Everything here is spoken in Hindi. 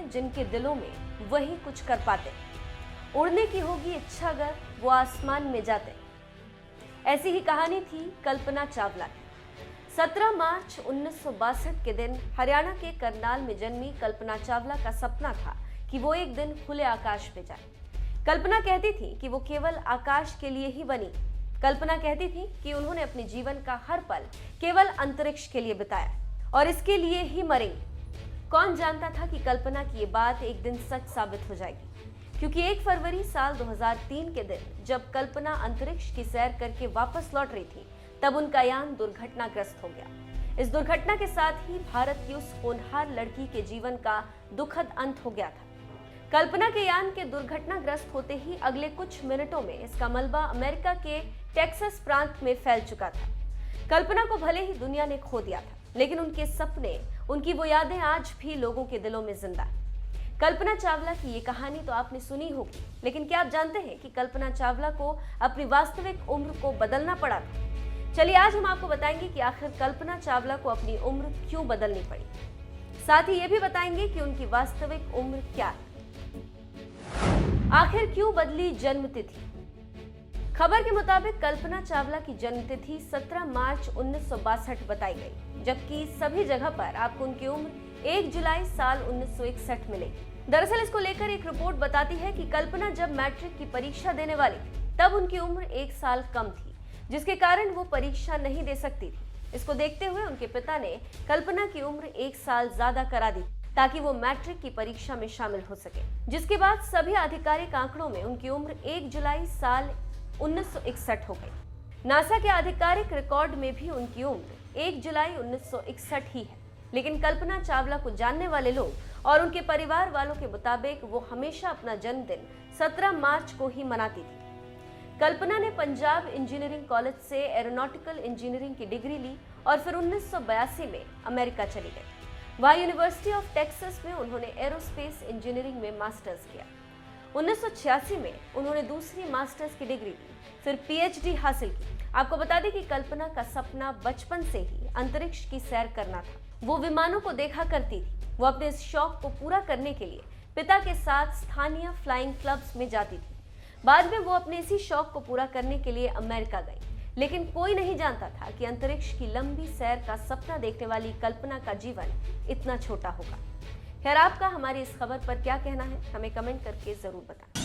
हैं जिनके दिलों में वही कुछ कर पाते। उड़ने की होगी इच्छा अगर वो आसमान में जाते। ऐसी ही कहानी थी कल्पना चावला की। 17 मार्च 1962 के दिन हरियाणा के करनाल में जन्मी कल्पना चावला का सपना था कि वो एक दिन खुले आकाश पे जाए। कल्पना कहती थी कि वो केवल आकाश के लिए ही बनी। कल्पना कहती थी कि उन्होंने अपने जीवन का हर पल केवल अंतरिक्ष के लिए बिताया और इसके लिए ही मरेंगी। कौन जानता था कि कल्पना की ये बात एक दिन सच साबित हो जाएगी, क्योंकि 1 फरवरी साल 2003 के दिन जब कल्पना अंतरिक्ष की सैर करके वापस लौट रही थी, तब उनका यान दुर्घटनाग्रस्त हो गया। इस दुर्घटना के साथ ही भारत की उस होनहार लड़की के जीवन का दुखद अंत हो गया था। कल्पना के यान के दुर्घटनाग्रस्त होते ही अगले कुछ मिनटों में इसका मलबा अमेरिका के टेक्सास प्रांत में फैल चुका था। कल्पना को भले ही दुनिया ने खो दिया था, लेकिन उनके सपने, उनकी वो यादें आज भी लोगों के दिलों में जिंदा है। कल्पना चावला की ये कहानी तो आपने सुनी होगी, लेकिन क्या आप जानते हैं कि कल्पना चावला को अपनी वास्तविक उम्र को बदलना पड़ा था? चलिए आज हम आपको बताएंगे कि आखिर कल्पना चावला को अपनी उम्र क्यों बदलनी पड़ी। साथ ही ये भी बताएंगे कि उनकी वास्तविक उम्र क्या है। आखिर क्यों बदली जन्म तिथि? खबर के मुताबिक कल्पना चावला की जन्म तिथि 17 मार्च 1962 बताई गई, जबकि सभी जगह पर आपको उनकी उम्र 1 जुलाई साल 1961 मिलेगी। दरअसल इसको लेकर एक रिपोर्ट बताती है कि कल्पना जब मैट्रिक की परीक्षा देने वाली थी, तब उनकी उम्र 1 साल कम थी, जिसके कारण वो परीक्षा नहीं दे सकती थी। इसको देखते हुए उनके पिता ने कल्पना की उम्र 1 साल ज्यादा करा दी ताकि वो मैट्रिक की परीक्षा में शामिल हो सके, जिसके बाद सभी आधिकारिक आंकड़ों में उनकी उम्र 1 जुलाई साल 1961 हो गई। नासा के आधिकारिक रिकॉर्ड में भी उनकी उम्र 1 जुलाई 1961 ही है, लेकिन कल्पना चावला को जानने वाले लोग और उनके परिवार वालों के मुताबिक वो हमेशा अपना जन्मदिन 17 मार्च को ही मनाती थी। कल्पना ने पंजाब इंजीनियरिंग कॉलेज से एरोनॉटिकल इंजीनियरिंग की डिग्री ली और फिर 1982 में अमेरिका चली गई। वहाँ यूनिवर्सिटी ऑफ टेक्सास में उन्होंने एरोस्पेस इंजीनियरिंग में मास्टर्स किया। 1986 में उन्होंने दूसरी मास्टर्स की डिग्री ली, फिर पीएचडी हासिल की। आपको बता दें कि कल्पना का सपना बचपन से ही अंतरिक्ष की सैर करना था। वो विमानों को देखा करती थी। वो अपने इस शौक को पूरा करने के लिए पिता के साथ स्थानीय फ्लाइंग क्लब्स में जाती थी। बाद में वो अपने इसी शौक को पूरा करने के लिए अमेरिका गई, लेकिन कोई नहीं जानता था कि अंतरिक्ष की लंबी सैर का सपना देखने वाली कल्पना का जीवन इतना छोटा होगा। खैर, आपका हमारी इस खबर पर क्या कहना है, हमें कमेंट करके जरूर बताएं।